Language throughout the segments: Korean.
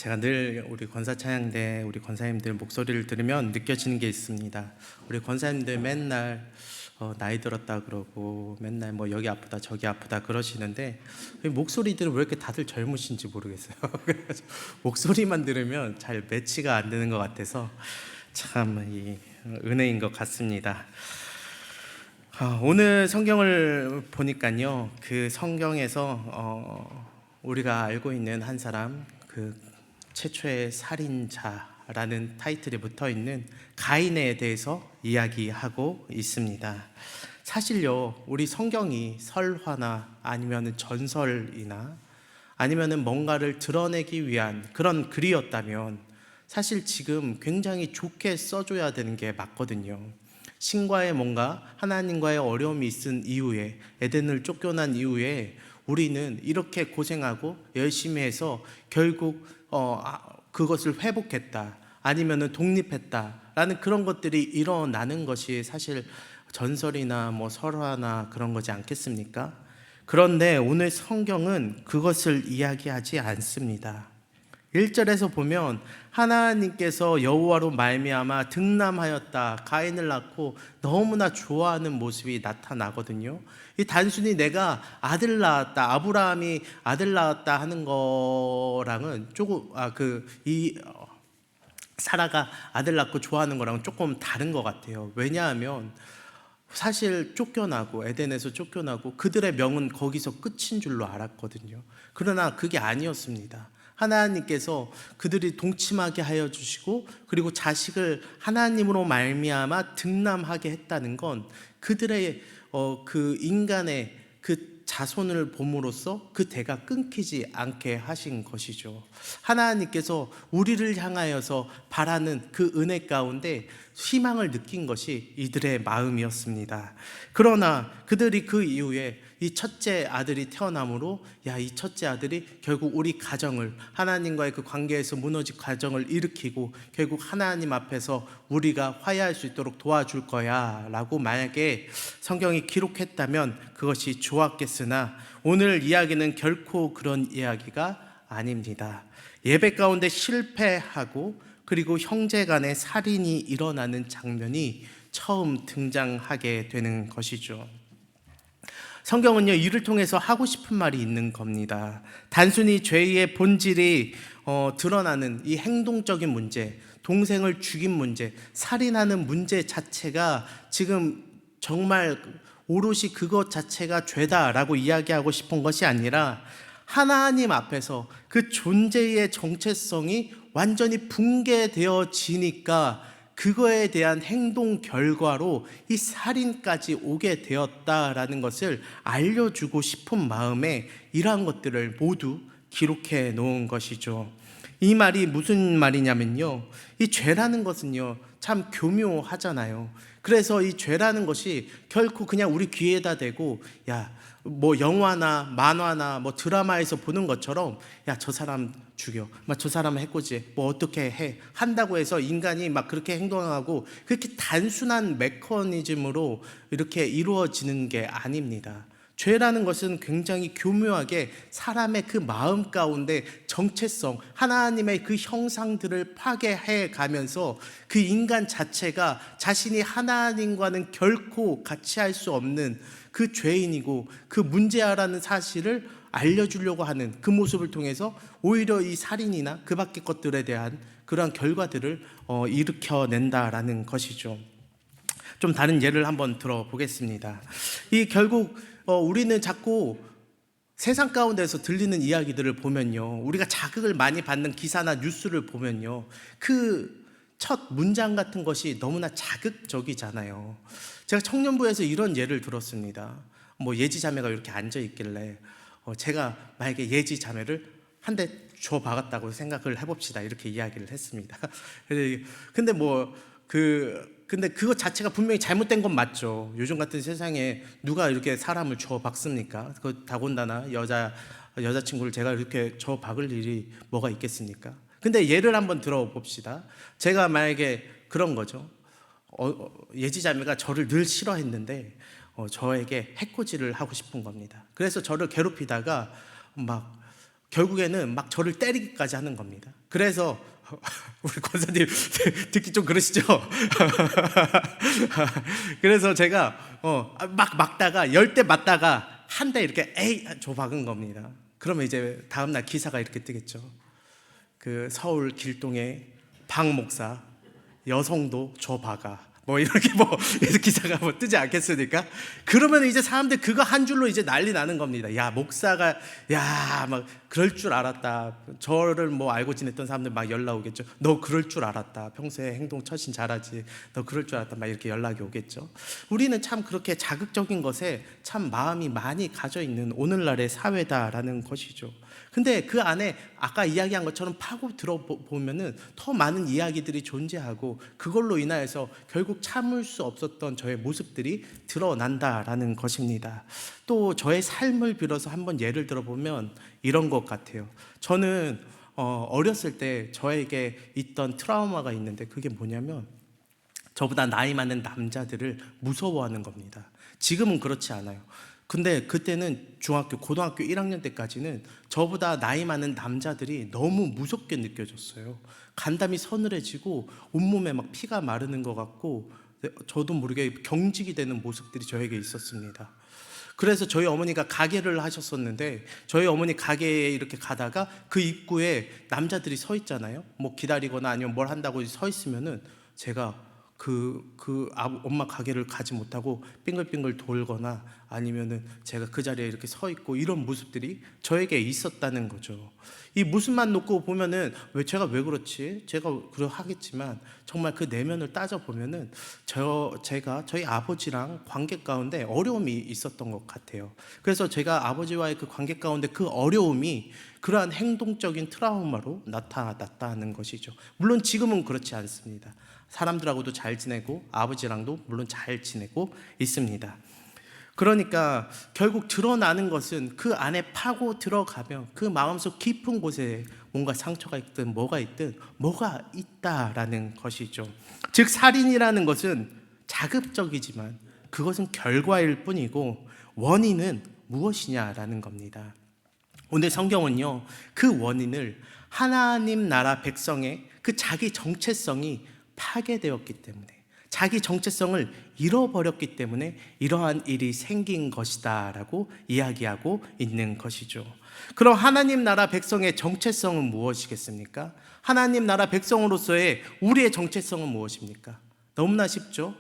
제가 늘 우리 권사 찬양대 우리 권사님들 목소리를 들으면 느껴지는 게 있습니다. 우리 권사님들 맨날 나이 들었다 그러고 맨날 뭐 여기 아프다 저기 아프다 그러시는데 목소리들은 왜 이렇게 다들 젊으신지 모르겠어요. 그래서 목소리만 들으면 잘 매치가 안 되는 것 같아서 참 이 은혜인 것 같습니다. 오늘 성경을 보니까요, 그 성경에서 우리가 알고 있는 한 사람, 그 최초의 살인자라는 타이틀이 붙어 있는 가인에 대해서 이야기하고 있습니다. 사실요, 우리 성경이 설화나 아니면 전설이나 아니면 뭔가를 드러내기 위한 그런 글이었다면 사실 지금 굉장히 좋게 써줘야 되는 게 맞거든요. 신과의 뭔가 하나님과의 어려움이 있은 이후에, 에덴을 쫓겨난 이후에 우리는 이렇게 고생하고 열심히 해서 결국 그것을 회복했다, 아니면은 독립했다라는 그런 것들이 일어나는 것이 사실 전설이나 뭐 설화나 그런 거지 않겠습니까? 그런데 오늘 성경은 그것을 이야기하지 않습니다. 1절에서 보면 하나님께서 여호와로 말미암아 등남하였다, 가인을 낳고 너무나 좋아하는 모습이 나타나거든요. 이 단순히 내가 아들 낳았다, 아브라함이 아들 낳았다 하는 거랑은 조금 사라가 아들 낳고 좋아하는 거랑은 조금 다른 것 같아요. 왜냐하면 사실 쫓겨나고 에덴에서 쫓겨나고 그들의 명은 거기서 끝인 줄로 알았거든요. 그러나 그게 아니었습니다. 하나님께서 그들이 동침하게 하여 주시고 그리고 자식을 하나님으로 말미암아 등남하게 했다는 건 그들의 그 인간의 그 자손을 봄으로써 그 대가 끊기지 않게 하신 것이죠. 하나님께서 우리를 향하여서 바라는 그 은혜 가운데 희망을 느낀 것이 이들의 마음이었습니다. 그러나 그들이 그 이후에 이 첫째 아들이 태어남으로 이 첫째 아들이 결국 우리 가정을, 하나님과의 그 관계에서 무너진 가정을 일으키고 결국 하나님 앞에서 우리가 화해할 수 있도록 도와줄 거야 라고 만약에 성경이 기록했다면 그것이 좋았겠으나 오늘 이야기는 결코 그런 이야기가 아닙니다. 예배 가운데 실패하고 그리고 형제 간의 살인이 일어나는 장면이 처음 등장하게 되는 것이죠. 성경은요, 이를 통해서 하고 싶은 말이 있는 겁니다. 단순히 죄의 본질이 드러나는 이 행동적인 문제, 동생을 죽인 문제, 살인하는 문제 자체가 지금 정말 오롯이 그것 자체가 죄다라고 이야기하고 싶은 것이 아니라 하나님 앞에서 그 존재의 정체성이 완전히 붕괴되어지니까 그거에 대한 행동 결과로 이 살인까지 오게 되었다라는 것을 알려주고 싶은 마음에 이러한 것들을 모두 기록해 놓은 것이죠. 이 말이 무슨 말이냐면요, 이 죄라는 것은요 참 교묘하잖아요. 그래서 이 죄라는 것이 결코 그냥 우리 귀에다 대고 뭐 영화나 만화나 뭐 드라마에서 보는 것처럼 저 사람 죽여, 저 사람 해코지, 뭐 어떻게 해 한다고 해서 인간이 막 그렇게 행동하고 그렇게 단순한 메커니즘으로 이렇게 이루어지는 게 아닙니다. 죄라는 것은 굉장히 교묘하게 사람의 그 마음 가운데 정체성, 하나님의 그 형상들을 파괴해 가면서 그 인간 자체가 자신이 하나님과는 결코 같이 할 수 없는 그 죄인이고 그 문제아라는 사실을 알려주려고 하는 그 모습을 통해서 오히려 이 살인이나 그 밖의 것들에 대한 그러한 결과들을 일으켜낸다라는 것이죠. 좀 다른 예를 한번 들어보겠습니다. 이 결국 우리는 자꾸 세상 가운데서 들리는 이야기들을 보면요, 우리가 자극을 많이 받는 기사나 뉴스를 보면요, 그 첫 문장 같은 것이 너무나 자극적이잖아요. 제가 청년부에서 이런 예를 들었습니다. 뭐 예지자매가 이렇게 앉아있길래 제가 만약에 예지자매를 한 대 줘 박았다고 생각을 해봅시다, 이렇게 이야기를 했습니다. 근데 근데 그것 자체가 분명히 잘못된 건 맞죠. 요즘 같은 세상에 누가 이렇게 사람을 줘 박습니까? 더군다나 여자친구를 제가 이렇게 줘 박을 일이 뭐가 있겠습니까? 근데 예를 한번 들어봅시다. 제가 만약에 그런 거죠. 예지자매가 저를 늘 싫어했는데 저에게 해코지를 하고 싶은 겁니다. 그래서 저를 괴롭히다가 결국에는 저를 때리기까지 하는 겁니다. 그래서 우리 권사님 듣기 좀 그러시죠? 그래서 제가 막 막다가 10대 맞다가 한 대 이렇게 에이 저 박은 겁니다. 그러면 이제 다음날 기사가 이렇게 뜨겠죠. 그 서울 길동의 박 목사 여성도 저 박아 뭐 이렇게 뭐 기사가 뭐 뜨지 않겠습니까? 그러면 이제 사람들 그거 한 줄로 이제 난리 나는 겁니다. 야 목사가 야 막 그럴 줄 알았다. 저를 뭐 알고 지냈던 사람들 막 연락 오겠죠. 너 그럴 줄 알았다. 평소에 행동 처신 잘하지. 너 그럴 줄 알았다. 막 이렇게 연락이 오겠죠. 우리는 참 그렇게 자극적인 것에 참 마음이 많이 가져 있는 오늘날의 사회다라는 것이죠. 근데 그 안에 아까 이야기한 것처럼 파고 들어보면은 더 많은 이야기들이 존재하고 그걸로 인하여서 결국 참을 수 없었던 저의 모습들이 드러난다라는 것입니다. 또 저의 삶을 빌어서 한번 예를 들어보면 이런 것 같아요. 저는 어렸을 때 저에게 있던 트라우마가 있는데 그게 뭐냐면 저보다 나이 많은 남자들을 무서워하는 겁니다. 지금은 그렇지 않아요. 근데 그때는 중학교, 고등학교 1학년 때까지는 저보다 나이 많은 남자들이 너무 무섭게 느껴졌어요. 간담이 서늘해지고 온몸에 막 피가 마르는 것 같고 저도 모르게 경직이 되는 모습들이 저에게 있었습니다. 그래서 저희 어머니가 가게를 하셨었는데 저희 어머니 가게에 이렇게 가다가 그 입구에 남자들이 서 있잖아요. 뭐 기다리거나 아니면 뭘 한다고 서 있으면은 제가 엄마 가게를 가지 못하고 빙글빙글 돌거나 아니면은 제가 그 자리에 이렇게 서 있고 이런 모습들이 저에게 있었다는 거죠. 이 모습만 놓고 보면은 제가 왜 그렇지? 제가 하겠지만 정말 그 내면을 따져 보면은 제가 저희 아버지랑 관계 가운데 어려움이 있었던 것 같아요. 그래서 제가 아버지와의 그 관계 가운데 그 어려움이 그러한 행동적인 트라우마로 나타났다는 것이죠. 물론 지금은 그렇지 않습니다. 사람들하고도 잘 지내고 아버지랑도 물론 잘 지내고 있습니다. 그러니까 결국 드러나는 것은 그 안에 파고 들어가면 그 마음속 깊은 곳에 뭔가 상처가 있든 뭐가 있다라는 것이죠. 즉 살인이라는 것은 자극적이지만 그것은 결과일 뿐이고 원인은 무엇이냐라는 겁니다. 오늘 성경은요 그 원인을 하나님 나라 백성의 그 자기 정체성이 파괴되었기 때문에 자기 정체성을 잃어버렸기 때문에 이러한 일이 생긴 것이다 라고 이야기하고 있는 것이죠. 그럼 하나님 나라 백성의 정체성은 무엇이겠습니까? 하나님 나라 백성으로서의 우리의 정체성은 무엇입니까? 너무나 쉽죠.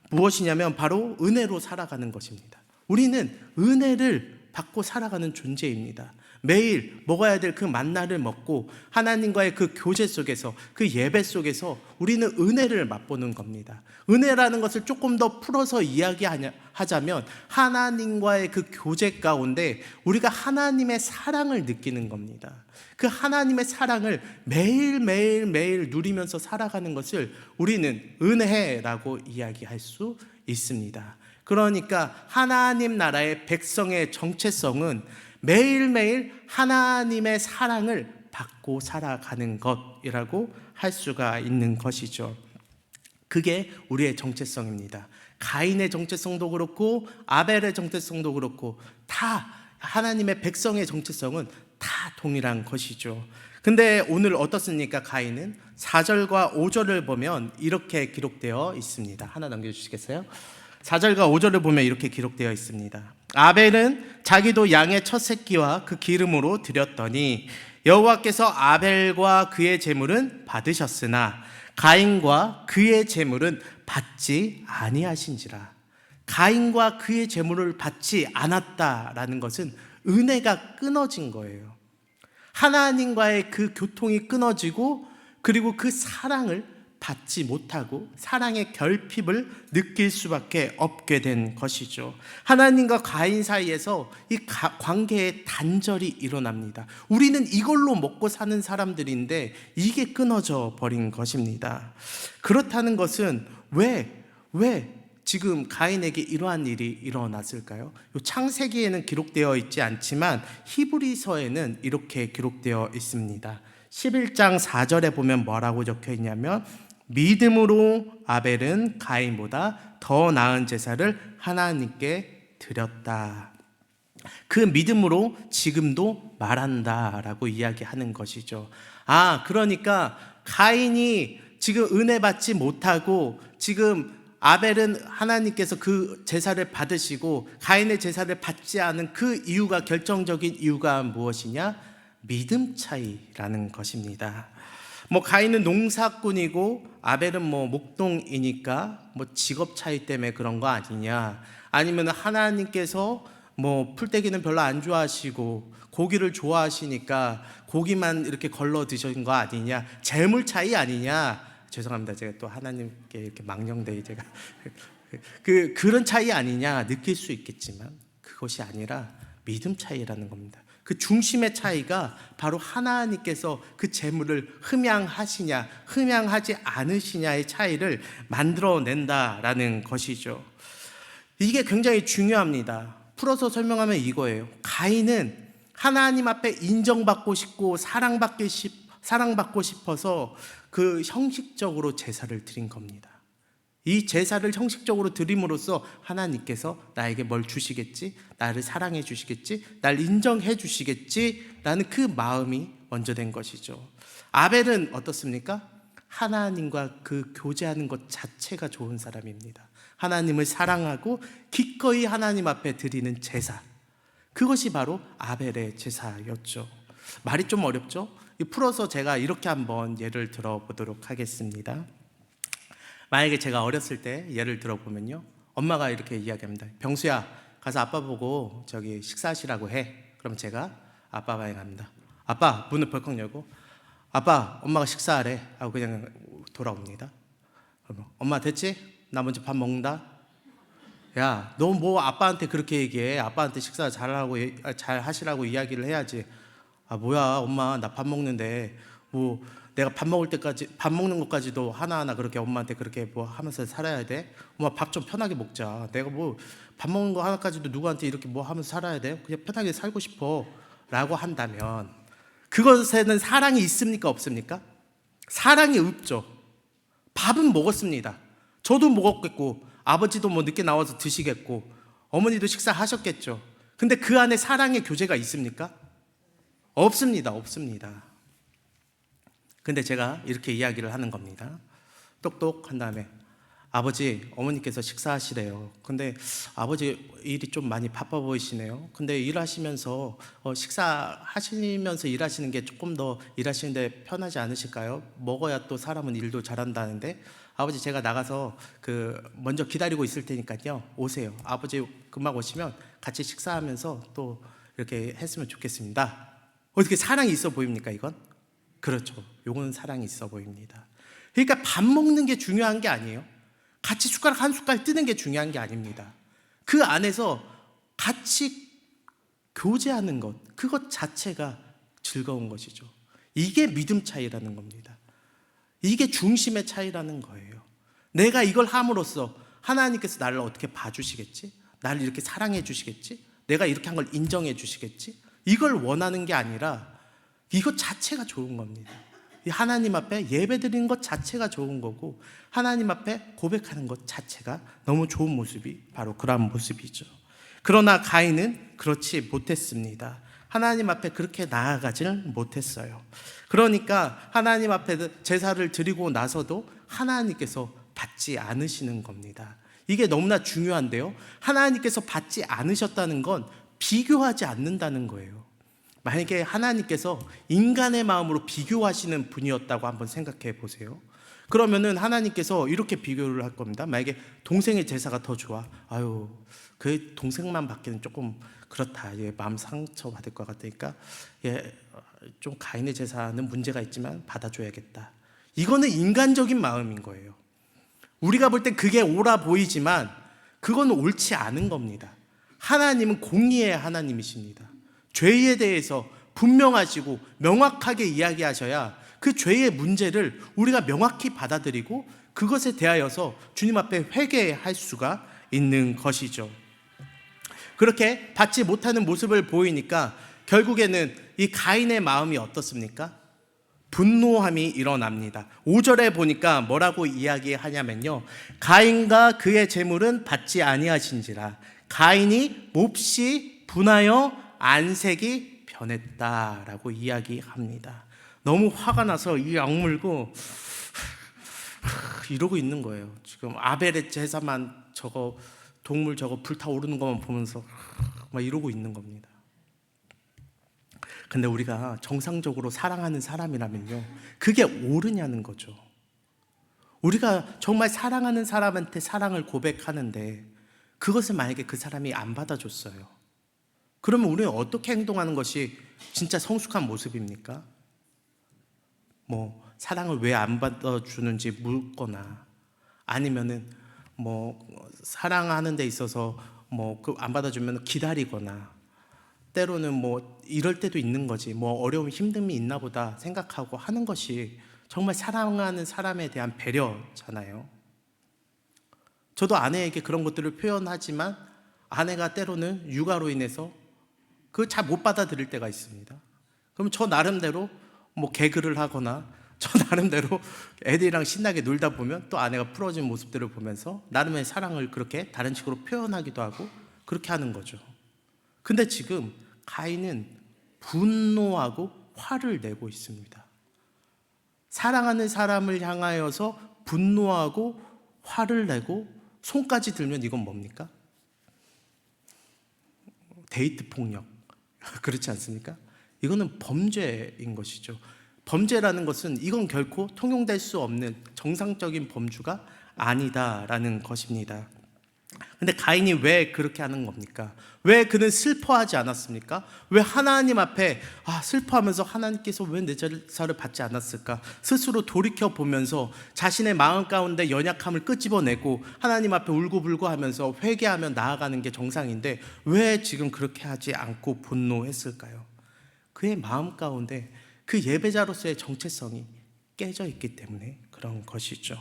무엇이냐면 바로 은혜로 살아가는 것입니다. 우리는 은혜를 받고 살아가는 존재입니다. 매일 먹어야 될 그 만나를 먹고 하나님과의 그 교제 속에서 그 예배 속에서 우리는 은혜를 맛보는 겁니다. 은혜라는 것을 조금 더 풀어서 이야기하자면 하나님과의 그 교제 가운데 우리가 하나님의 사랑을 느끼는 겁니다. 그 하나님의 사랑을 매일 누리면서 살아가는 것을 우리는 은혜라고 이야기할 수 있습니다. 그러니까 하나님 나라의 백성의 정체성은 매일매일 하나님의 사랑을 받고 살아가는 것이라고 할 수가 있는 것이죠. 그게 우리의 정체성입니다. 가인의 정체성도 그렇고 아벨의 정체성도 그렇고 다 하나님의 백성의 정체성은 다 동일한 것이죠. 근데 오늘 어떻습니까? 가인은 4절과 5절을 보면 이렇게 기록되어 있습니다. 하나 넘겨주시겠어요? 4절과 5절을 보면 이렇게 기록되어 있습니다. 아벨은 자기도 양의 첫 새끼와 그 기름으로 드렸더니 여호와께서 아벨과 그의 제물은 받으셨으나 가인과 그의 제물은 받지 아니하신지라. 가인과 그의 제물을 받지 않았다라는 것은 은혜가 끊어진 거예요. 하나님과의 그 교통이 끊어지고 그리고 그 사랑을 받지 못하고 사랑의 결핍을 느낄 수밖에 없게 된 것이죠. 하나님과 가인 사이에서 이 관계의 단절이 일어납니다. 우리는 이걸로 먹고 사는 사람들인데 이게 끊어져 버린 것입니다. 그렇다는 것은 왜 지금 가인에게 이러한 일이 일어났을까요? 창세기에는 기록되어 있지 않지만 히브리서에는 이렇게 기록되어 있습니다. 11장 4절에 보면 뭐라고 적혀 있냐면 믿음으로 아벨은 가인보다 더 나은 제사를 하나님께 드렸다. 그 믿음으로 지금도 말한다라고 이야기하는 것이죠. 그러니까 가인이 지금 은혜 받지 못하고 지금 아벨은 하나님께서 그 제사를 받으시고 가인의 제사를 받지 않은 그 이유가, 결정적인 이유가 무엇이냐? 믿음 차이라는 것입니다. 가인은 농사꾼이고 아벨은 목동이니까 직업 차이 때문에 그런 거 아니냐? 아니면 하나님께서 풀떼기는 별로 안 좋아하시고 고기를 좋아하시니까 고기만 이렇게 걸러 드신 거 아니냐? 재물 차이 아니냐? 죄송합니다. 제가 또 하나님께 이렇게 망령되이 제가 그런 차이 아니냐 느낄 수 있겠지만 그것이 아니라 믿음 차이라는 겁니다. 그 중심의 차이가 바로 하나님께서 그 재물을 흠양하시냐 흠양하지 않으시냐의 차이를 만들어낸다라는 것이죠. 이게 굉장히 중요합니다. 풀어서 설명하면 이거예요. 가인은 하나님 앞에 인정받고 싶고 사랑받고 싶어서 그 형식적으로 제사를 드린 겁니다. 이 제사를 형식적으로 드림으로써 하나님께서 나에게 뭘 주시겠지? 나를 사랑해 주시겠지? 날 인정해 주시겠지? 라는 그 마음이 먼저 된 것이죠. 아벨은 어떻습니까? 하나님과 그 교제하는 것 자체가 좋은 사람입니다. 하나님을 사랑하고 기꺼이 하나님 앞에 드리는 제사, 그것이 바로 아벨의 제사였죠. 말이 좀 어렵죠? 풀어서 제가 이렇게 한번 예를 들어보도록 하겠습니다. 만약에 제가 어렸을 때 예를 들어보면요, 엄마가 이렇게 이야기합니다. 병수야, 가서 아빠 보고 저기 식사하시라고 해. 그럼 제가 아빠 방에 갑니다. 아빠, 문을 벌컥 열고 아빠, 엄마가 식사하래 하고 그냥 돌아옵니다. 그러면 엄마 됐지? 나 먼저 밥 먹는다. 야, 너 뭐 아빠한테 그렇게 얘기해? 아빠한테 식사 잘 하시라고 이야기를 해야지. 뭐야 엄마, 나 밥 먹는데 내가 밥 먹을 때까지, 밥 먹는 것까지도 하나하나 그렇게 엄마한테 그렇게 하면서 살아야 돼? 엄마 밥 좀 편하게 먹자. 내가 밥 먹는 거 하나까지도 누구한테 이렇게 하면서 살아야 돼? 그냥 편하게 살고 싶어 라고 한다면 그것에는 사랑이 있습니까 없습니까? 사랑이 없죠. 밥은 먹었습니다. 저도 먹었겠고 아버지도 늦게 나와서 드시겠고 어머니도 식사하셨겠죠. 근데 그 안에 사랑의 교제가 있습니까? 없습니다. 근데 제가 이렇게 이야기를 하는 겁니다. 똑똑한 다음에 아버지, 어머니께서 식사하시래요. 근데 아버지 일이 좀 많이 바빠 보이시네요. 근데 일하시면서 식사하시면서 일하시는 게 조금 더 일하시는데 편하지 않으실까요? 먹어야 또 사람은 일도 잘한다는데 아버지, 제가 나가서 먼저 기다리고 있을 테니까요, 오세요. 아버지 금방 오시면 같이 식사하면서 또 이렇게 했으면 좋겠습니다. 어떻게 사랑이 있어 보입니까 이건? 그렇죠. 요건 사랑이 있어 보입니다. 그러니까 밥 먹는 게 중요한 게 아니에요. 같이 숟가락 한 숟갈 뜨는 게 중요한 게 아닙니다. 그 안에서 같이 교제하는 것, 그것 자체가 즐거운 것이죠. 이게 믿음 차이라는 겁니다. 이게 중심의 차이라는 거예요. 내가 이걸 함으로써 하나님께서 나를 어떻게 봐주시겠지? 나를 이렇게 사랑해 주시겠지? 내가 이렇게 한 걸 인정해 주시겠지? 이걸 원하는 게 아니라 이것 자체가 좋은 겁니다. 하나님 앞에 예배드리는 것 자체가 좋은 거고 하나님 앞에 고백하는 것 자체가 너무 좋은 모습이 바로 그런 모습이죠. 그러나 가인은 그렇지 못했습니다. 하나님 앞에 그렇게 나아가지를 못했어요. 그러니까 하나님 앞에 제사를 드리고 나서도 하나님께서 받지 않으시는 겁니다. 이게 너무나 중요한데요, 하나님께서 받지 않으셨다는 건 비교하지 않는다는 거예요. 만약에 하나님께서 인간의 마음으로 비교하시는 분이었다고 한번 생각해 보세요. 그러면은 하나님께서 이렇게 비교를 할 겁니다. 만약에 동생의 제사가 더 좋아, 그 동생만 받기는 조금 그렇다, 마음 상처 받을 것 같으니까 좀 가인의 제사는 문제가 있지만 받아줘야겠다. 이거는 인간적인 마음인 거예요. 우리가 볼 땐 그게 옳아 보이지만 그건 옳지 않은 겁니다. 하나님은 공의의 하나님이십니다. 죄에 대해서 분명하시고 명확하게 이야기하셔야 그 죄의 문제를 우리가 명확히 받아들이고 그것에 대하여서 주님 앞에 회개할 수가 있는 것이죠. 그렇게 받지 못하는 모습을 보이니까 결국에는 이 가인의 마음이 어떻습니까? 분노함이 일어납니다. 5절에 보니까 뭐라고 이야기하냐면요, 가인과 그의 재물은 받지 아니하신지라 가인이 몹시 분하여 안색이 변했다라고 이야기합니다. 너무 화가 나서 이 악물고 이러고 있는 거예요. 지금 아벨의 제사만 저거 동물 저거 불타오르는 것만 보면서 막 이러고 있는 겁니다. 근데 우리가 정상적으로 사랑하는 사람이라면요, 그게 옳으냐는 거죠. 우리가 정말 사랑하는 사람한테 사랑을 고백하는데 그것을 만약에 그 사람이 안 받아줬어요. 그러면 우리는 어떻게 행동하는 것이 진짜 성숙한 모습입니까? 뭐 사랑을 왜 안 받아주는지 묻거나, 아니면은 뭐 사랑하는 데 있어서 뭐 그 안 받아주면 기다리거나, 때로는 뭐 이럴 때도 있는 거지, 뭐 어려움 힘듦이 있나 보다 생각하고 하는 것이 정말 사랑하는 사람에 대한 배려잖아요. 저도 아내에게 그런 것들을 표현하지만 아내가 때로는 육아로 인해서 그걸 잘 못 받아들일 때가 있습니다. 그럼 저 나름대로 뭐 개그를 하거나 저 나름대로 애들이랑 신나게 놀다 보면 또 아내가 풀어진 모습들을 보면서 나름의 사랑을 그렇게 다른 식으로 표현하기도 하고 그렇게 하는 거죠. 근데 지금 가인은 분노하고 화를 내고 있습니다. 사랑하는 사람을 향하여서 분노하고 화를 내고 손까지 들면 이건 뭡니까? 데이트 폭력. 그렇지 않습니까? 이거는 범죄인 것이죠. 범죄라는 것은 이건 결코 통용될 수 없는 정상적인 범주가 아니다라는 것입니다. 근데 가인이 왜 그렇게 하는 겁니까? 왜 그는 슬퍼하지 않았습니까? 왜 하나님 앞에 슬퍼하면서 하나님께서 왜 내 제사를 받지 않았을까? 스스로 돌이켜 보면서 자신의 마음 가운데 연약함을 끄집어내고 하나님 앞에 울고불고 하면서 회개하며 나아가는 게 정상인데 왜 지금 그렇게 하지 않고 분노했을까요? 그의 마음 가운데 그 예배자로서의 정체성이 깨져 있기 때문에 그런 것이죠.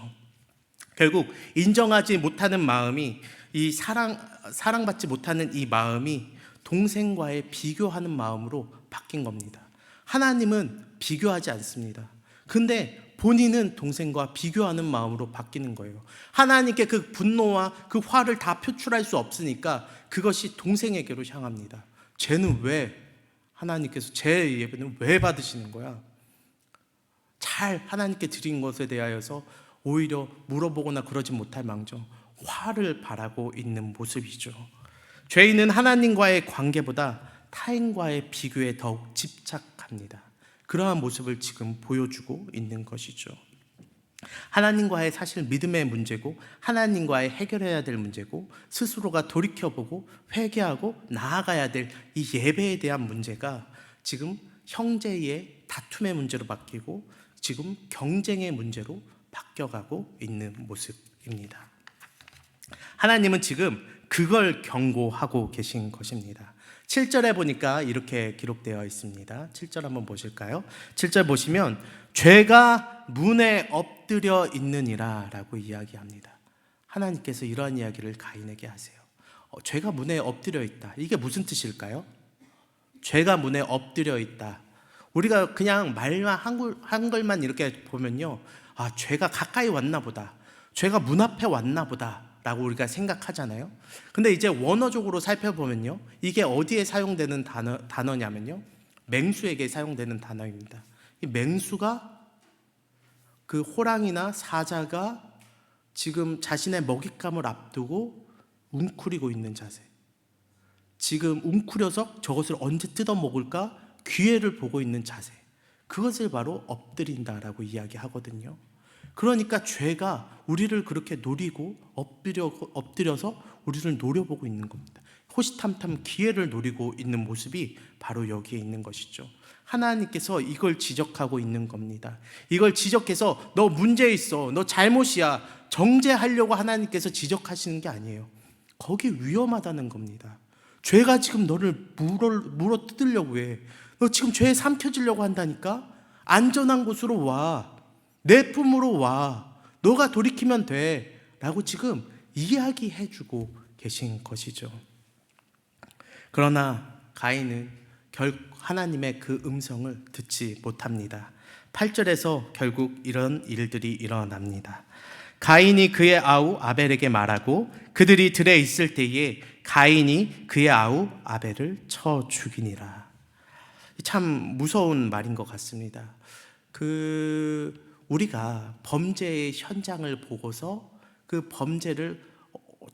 결국 인정하지 못하는 마음이, 이 사랑받지 못하는 이 마음이 동생과의 비교하는 마음으로 바뀐 겁니다. 하나님은 비교하지 않습니다. 근데 본인은 동생과 비교하는 마음으로 바뀌는 거예요. 하나님께 그 분노와 그 화를 다 표출할 수 없으니까 그것이 동생에게로 향합니다. 쟤는 왜, 하나님께서 제 예배는 왜 받으시는 거야? 잘 하나님께 드린 것에 대하여서 오히려 물어보거나 그러지 못할 망정 화를 바라고 있는 모습이죠. 죄인은 하나님과의 관계보다 타인과의 비교에 더욱 집착합니다. 그러한 모습을 지금 보여주고 있는 것이죠. 하나님과의 사실 믿음의 문제고 하나님과의 해결해야 될 문제고 스스로가 돌이켜보고 회개하고 나아가야 될 이 예배에 대한 문제가 지금 형제의 다툼의 문제로 바뀌고 지금 경쟁의 문제로 바뀌어가고 있는 모습입니다. 하나님은 지금 그걸 경고하고 계신 것입니다. 7절에 보니까 이렇게 기록되어 있습니다. 7절 한번 보실까요? 7절 보시면 죄가 문에 엎드려 있느니라 라고 이야기합니다. 하나님께서 이러한 이야기를 가인에게 하세요. 죄가 문에 엎드려 있다. 이게 무슨 뜻일까요? 죄가 문에 엎드려 있다. 우리가 그냥 말만 한글만 이렇게 보면요, 죄가 가까이 왔나 보다, 죄가 문 앞에 왔나 보다 라고 우리가 생각하잖아요. 근데 이제 원어적으로 살펴보면요, 이게 어디에 사용되는 단어냐면요, 맹수에게 사용되는 단어입니다. 이 맹수가 그 호랑이나 사자가 지금 자신의 먹잇감을 앞두고 웅크리고 있는 자세, 지금 웅크려서 저것을 언제 뜯어먹을까 기회를 보고 있는 자세, 그것을 바로 엎드린다라고 이야기하거든요. 그러니까 죄가 우리를 그렇게 노리고 엎드려서 우리를 노려보고 있는 겁니다. 호시탐탐 기회를 노리고 있는 모습이 바로 여기에 있는 것이죠. 하나님께서 이걸 지적하고 있는 겁니다. 이걸 지적해서 너 문제 있어, 너 잘못이야, 정죄하려고 하나님께서 지적하시는 게 아니에요. 거기 위험하다는 겁니다. 죄가 지금 너를 물어 뜯으려고 해. 너 지금 죄에 삼켜지려고 한다니까? 안전한 곳으로 와. 내 품으로 와. 너가 돌이키면 돼. 라고 지금 이야기해주고 계신 것이죠. 그러나 가인은 결국 하나님의 그 음성을 듣지 못합니다. 8절에서 결국 이런 일들이 일어납니다. 가인이 그의 아우 아벨에게 말하고 그들이 들에 있을 때에 가인이 그의 아우 아벨을 쳐 죽이니라. 참 무서운 말인 것 같습니다. 우리가 범죄의 현장을 보고서 그 범죄를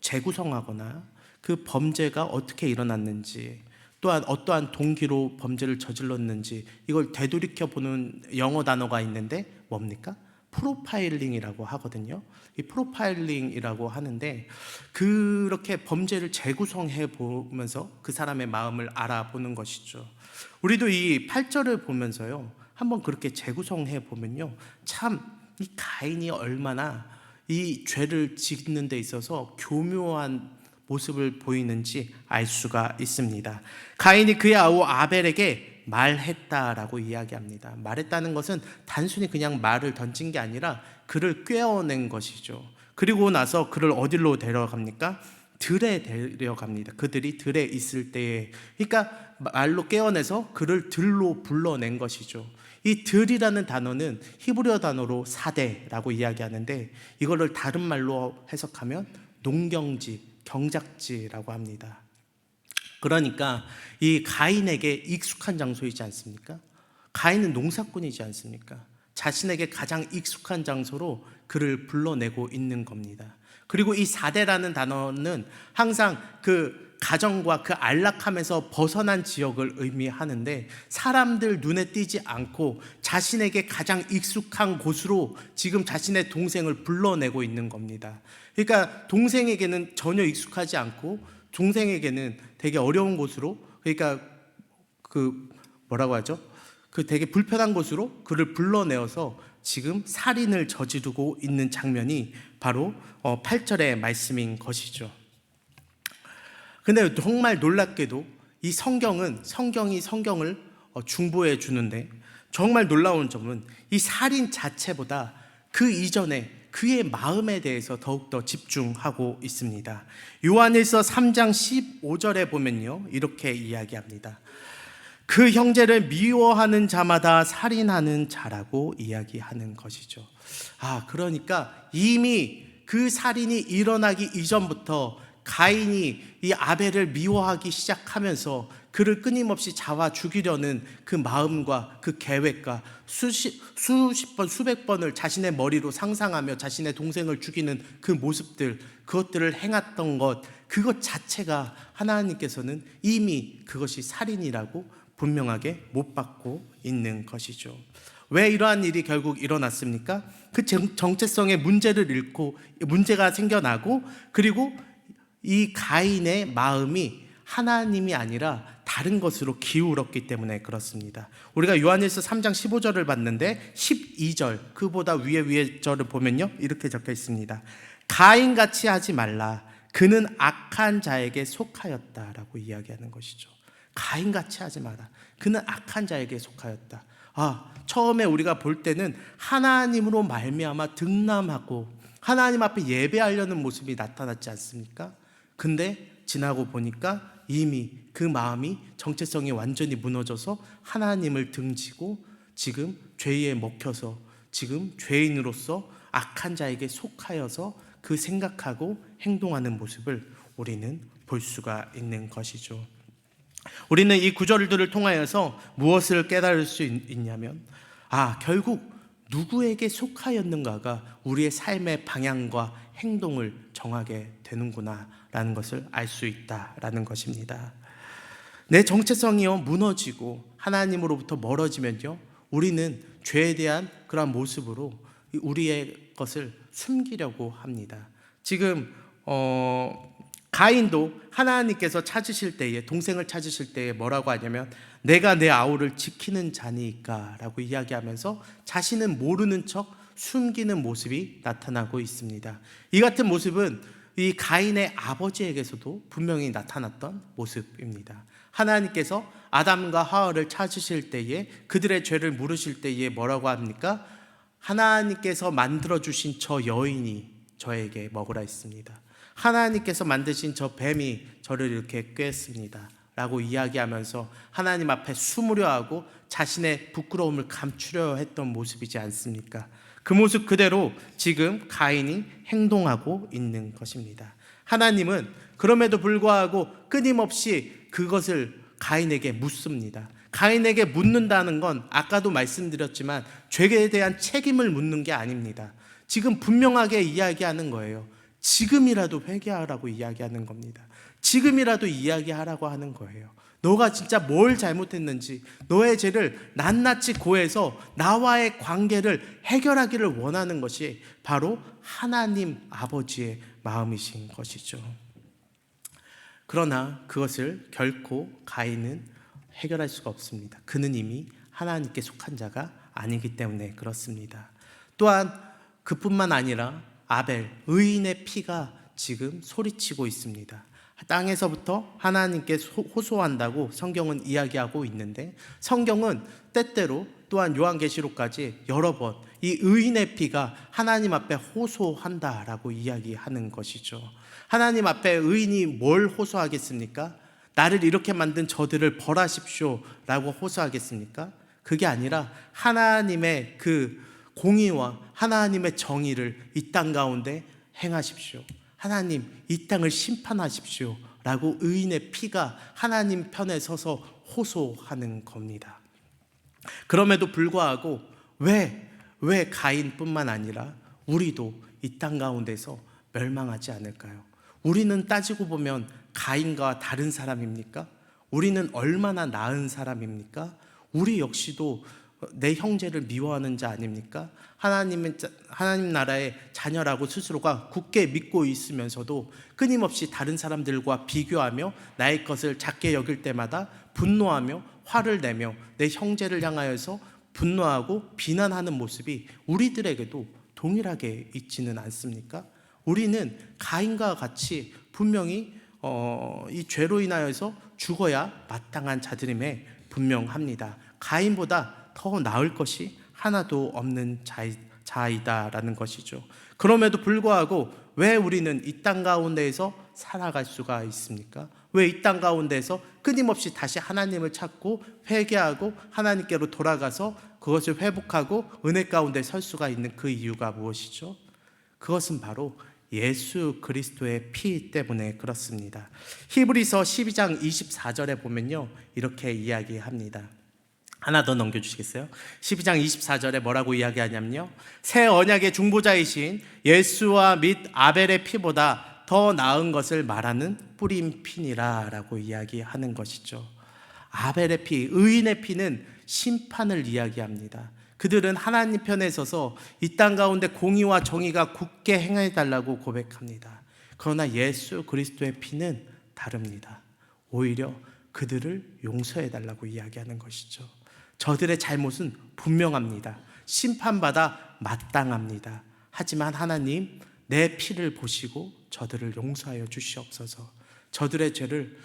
재구성하거나 그 범죄가 어떻게 일어났는지, 또한 어떠한 동기로 범죄를 저질렀는지 이걸 되돌이켜 보는 영어 단어가 있는데 뭡니까? 프로파일링이라고 하거든요. 이 프로파일링이라고 하는데, 그렇게 범죄를 재구성해 보면서 그 사람의 마음을 알아보는 것이죠. 우리도 이 8절을 보면서요, 한번 그렇게 재구성해 보면요, 참 이 가인이 얼마나 이 죄를 짓는 데 있어서 교묘한 모습을 보이는지 알 수가 있습니다. 가인이 그의 아우 아벨에게 말했다라고 이야기합니다. 말했다는 것은 단순히 그냥 말을 던진 게 아니라 그를 꿰어낸 것이죠. 그리고 나서 그를 어디로 데려갑니까? 들에 데려갑니다. 그들이 들에 있을 때에, 그러니까 말로 깨어내서 그를 들로 불러낸 것이죠. 이 들이라는 단어는 히브리어 단어로 사대라고 이야기하는데, 이거를 다른 말로 해석하면 농경지, 경작지라고 합니다. 그러니까 이 가인에게 익숙한 장소이지 않습니까? 가인은 농사꾼이지 않습니까? 자신에게 가장 익숙한 장소로 그를 불러내고 있는 겁니다. 그리고 이 사대라는 단어는 항상 그 가정과 그 안락함에서 벗어난 지역을 의미하는데, 사람들 눈에 띄지 않고 자신에게 가장 익숙한 곳으로 지금 자신의 동생을 불러내고 있는 겁니다. 그러니까 동생에게는 전혀 익숙하지 않고 동생에게는 되게 어려운 곳으로, 그러니까 그 뭐라고 하죠? 그 되게 불편한 곳으로 그를 불러내어서 지금 살인을 저지르고 있는 장면이 바로 8절의 말씀인 것이죠. 근데 정말 놀랍게도 이 성경이 성경을 중보해 주는데, 정말 놀라운 점은 이 살인 자체보다 그 이전에 그의 마음에 대해서 더욱더 집중하고 있습니다. 요한일서 3장 15절에 보면요, 이렇게 이야기합니다. 그 형제를 미워하는 자마다 살인하는 자라고 이야기하는 것이죠. 그러니까 이미 그 살인이 일어나기 이전부터 가인이 이 아벨을 미워하기 시작하면서 그를 끊임없이 잡아 죽이려는 그 마음과 그 계획과 수십 번, 수백 번을 자신의 머리로 상상하며 자신의 동생을 죽이는 그 모습들, 그것들을 행했던 그것 자체가 하나님께서는 이미 그것이 살인이라고 분명하게 못 받고 있는 것이죠. 왜 이러한 일이 결국 일어났습니까? 그 정체성의 문제가 생겨나고, 그리고 이 가인의 마음이 하나님이 아니라 다른 것으로 기울었기 때문에 그렇습니다. 우리가 요한일서 3장 15절을 봤는데 12절, 그보다 위에 절을 보면요, 이렇게 적혀 있습니다. 가인같이 하지 말라. 그는 악한 자에게 속하였다라고 이야기하는 것이죠. 가인같이 하지 마라. 그는 악한 자에게 속하였다. 처음에 우리가 볼 때는 하나님으로 말미암아 등남하고 하나님 앞에 예배하려는 모습이 나타났지 않습니까? 근데 지나고 보니까 이미 그 마음이, 정체성이 완전히 무너져서 하나님을 등지고 지금 죄에 먹혀서 지금 죄인으로서 악한 자에게 속하여서 그 생각하고 행동하는 모습을 우리는 볼 수가 있는 것이죠. 우리는 이 구절들을 통하여서 무엇을 깨달을 수 있냐면, 결국 누구에게 속하였는가가 우리의 삶의 방향과 행동을 정하게 되는구나 라는 것을 알 수 있다라는 것입니다. 내 정체성이요 무너지고 하나님으로부터 멀어지면요, 우리는 죄에 대한 그런 모습으로 우리의 것을 숨기려고 합니다. 지금 가인도 하나님께서 찾으실 때에, 동생을 찾으실 때에 뭐라고 하냐면, 내가 내 아우를 지키는 자니까 라고 이야기하면서 자신은 모르는 척 숨기는 모습이 나타나고 있습니다. 이 같은 모습은 이 가인의 아버지에게서도 분명히 나타났던 모습입니다. 하나님께서 아담과 하와를 찾으실 때에, 그들의 죄를 물으실 때에 뭐라고 합니까? 하나님께서 만들어주신 저 여인이 저에게 먹으라 했습니다. 하나님께서 만드신 저 뱀이 저를 이렇게 꿰었습니다 라고 이야기하면서 하나님 앞에 숨으려 하고 자신의 부끄러움을 감추려 했던 모습이지 않습니까? 그 모습 그대로 지금 가인이 행동하고 있는 것입니다. 하나님은 그럼에도 불구하고 끊임없이 그것을 가인에게 묻습니다. 가인에게 묻는다는 건 아까도 말씀드렸지만 죄에 대한 책임을 묻는 게 아닙니다. 지금 분명하게 이야기하는 거예요. 지금이라도 회개하라고 이야기하는 겁니다. 지금이라도 이야기하라고 하는 거예요. 너가 진짜 뭘 잘못했는지, 너의 죄를 낱낱이 고해서 나와의 관계를 해결하기를 원하는 것이 바로 하나님 아버지의 마음이신 것이죠. 그러나 그것을 결코 가인은 해결할 수가 없습니다. 그는 이미 하나님께 속한 자가 아니기 때문에 그렇습니다. 또한 그뿐만 아니라 아벨, 의인의 피가 지금 소리치고 있습니다. 땅에서부터 하나님께 호소한다고 성경은 이야기하고 있는데, 성경은 때때로 또한 요한계시록까지 여러 번 이 의인의 피가 하나님 앞에 호소한다라고 이야기하는 것이죠. 하나님 앞에 의인이 뭘 호소하겠습니까? 나를 이렇게 만든 저들을 벌하십시오 라고 호소하겠습니까? 그게 아니라 하나님의 그 공의와 하나님의 정의를 이 땅 가운데 행하십시오. 하나님, 이 땅을 심판하십시오 라고 의인의 피가 하나님 편에 서서 호소하는 겁니다. 그럼에도 불구하고 왜 가인뿐만 아니라 우리도 이 땅 가운데서 멸망하지 않을까요? 우리는 따지고 보면 가인과 다른 사람입니까? 우리는 얼마나 나은 사람입니까? 우리 역시도 내 형제를 미워하는 자 아닙니까? 하나님 나라의 자녀라고 스스로가 굳게 믿고 있으면서도 끊임없이 다른 사람들과 비교하며 나의 것을 작게 여길 때마다 분노하며 화를 내며 내 형제를 향하여서 분노하고 비난하는 모습이 우리들에게도 동일하게 있지는 않습니까? 우리는 가인과 같이 분명히 이 죄로 인하여서 죽어야 마땅한 자들임에 분명합니다. 가인보다 더 나을 것이 하나도 없는 자이다라는 것이죠. 그럼에도 불구하고 왜 우리는 이 땅 가운데에서 살아갈 수가 있습니까? 왜 이 땅 가운데에서 끊임없이 다시 하나님을 찾고 회개하고 하나님께로 돌아가서 그것을 회복하고 은혜 가운데 설 수가 있는 그 이유가 무엇이죠? 그것은 바로 예수 그리스도의 피 때문에 그렇습니다. 히브리서 12장 24절에 보면요, 이렇게 이야기합니다. 하나 더 넘겨주시겠어요? 12장 24절에 뭐라고 이야기하냐면요, 새 언약의 중보자이신 예수와 및 아벨의 피보다 더 나은 것을 말하는 뿌린 피니라 라고 이야기하는 것이죠. 아벨의 피, 의인의 피는 심판을 이야기합니다. 그들은 하나님 편에 서서 이 땅 가운데 공의와 정의가 굳게 행해달라고 고백합니다. 그러나 예수 그리스도의 피는 다릅니다. 오히려 그들을 용서해달라고 이야기하는 것이죠. 저들의 잘못은 분명합니다. 심판받아 마땅합니다. 하지만 하나님, 내 피를 보시고 저들을 용서하여 주시옵소서. 저들의 죄를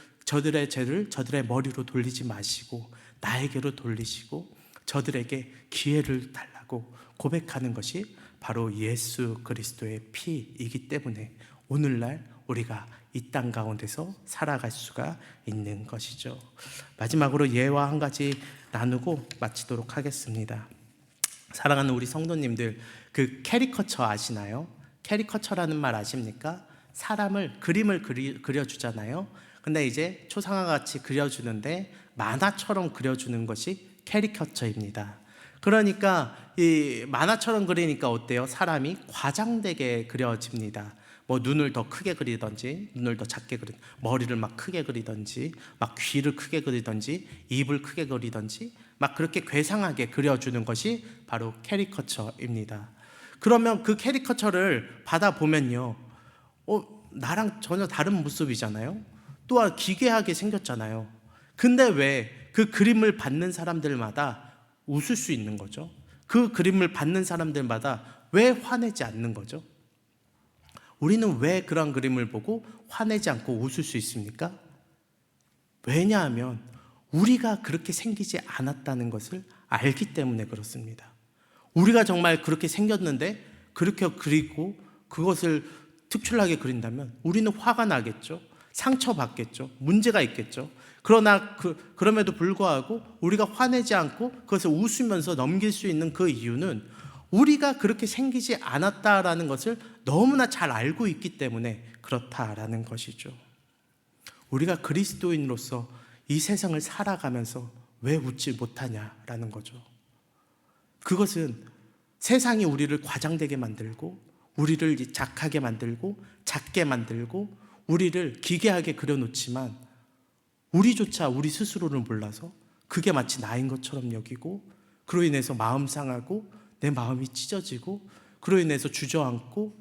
저들의 머리로 돌리지 마시고 나에게로 돌리시고 저들에게 기회를 달라고 고백하는 것이 바로 예수 그리스도의 피이기 때문에 오늘날 우리가 이 땅 가운데서 살아갈 수가 있는 것이죠. 마지막으로 예와 한 가지 나누고 마치도록 하겠습니다. 사랑하는 우리 성도님들, 그 캐리커처 아시나요? 캐리커처라는 말 아십니까? 사람을 그림을 그려주잖아요. 근데 이제 초상화 같이 그려주는데 만화처럼 그려주는 것이 캐리커처입니다. 그러니까 이 만화처럼 그리니까 어때요? 사람이 과장되게 그려집니다. 뭐 눈을 더 크게 그리든지, 눈을 더 작게 그리든지, 머리를 막 크게 그리든지, 막 귀를 크게 그리든지, 입을 크게 그리든지, 막 그렇게 괴상하게 그려주는 것이 바로 캐리커처입니다. 그러면 그 캐리커처를 받아보면요, 나랑 전혀 다른 모습이잖아요. 또한 기괴하게 생겼잖아요. 근데 왜 그 그림을 받는 사람들마다 웃을 수 있는 거죠? 그 그림을 받는 사람들마다 왜 화내지 않는 거죠? 우리는 왜 그런 그림을 보고 화내지 않고 웃을 수 있습니까? 왜냐하면 우리가 그렇게 생기지 않았다는 것을 알기 때문에 그렇습니다. 우리가 정말 그렇게 생겼는데 그렇게 그리고 그것을 특출나게 그린다면 우리는 화가 나겠죠. 상처받겠죠. 문제가 있겠죠. 그러나 그럼에도 불구하고 우리가 화내지 않고 그것을 웃으면서 넘길 수 있는 그 이유는 우리가 그렇게 생기지 않았다라는 것을 너무나 잘 알고 있기 때문에 그렇다라는 것이죠. 우리가 그리스도인으로서 이 세상을 살아가면서 왜 웃지 못하냐라는 거죠. 그것은 세상이 우리를 과장되게 만들고, 우리를 작하게 만들고, 작게 만들고, 우리를 기괴하게 그려놓지만 우리조차 우리 스스로를 몰라서 그게 마치 나인 것처럼 여기고, 그로 인해서 마음 상하고 내 마음이 찢어지고, 그로 인해서 주저앉고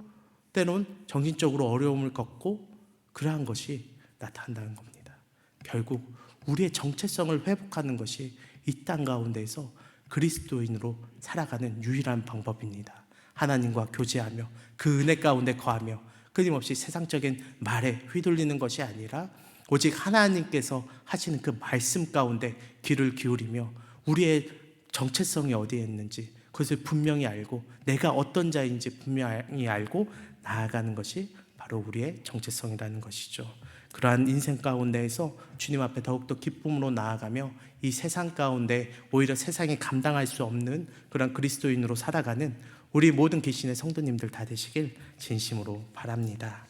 때론 정신적으로 어려움을 겪고, 그러한 것이 나타난다는 겁니다. 결국 우리의 정체성을 회복하는 것이 이 땅 가운데에서 그리스도인으로 살아가는 유일한 방법입니다. 하나님과 교제하며 그 은혜 가운데 거하며 끊임없이 세상적인 말에 휘둘리는 것이 아니라 오직 하나님께서 하시는 그 말씀 가운데 귀를 기울이며 우리의 정체성이 어디에 있는지 그것을 분명히 알고 내가 어떤 자인지 분명히 알고 나아가는 것이 바로 우리의 정체성이라는 것이죠. 그러한 인생 가운데에서 주님 앞에 더욱더 기쁨으로 나아가며 이 세상 가운데 오히려 세상이 감당할 수 없는 그런 그리스도인으로 살아가는 우리 모든 귀신의 성도님들 다 되시길 진심으로 바랍니다.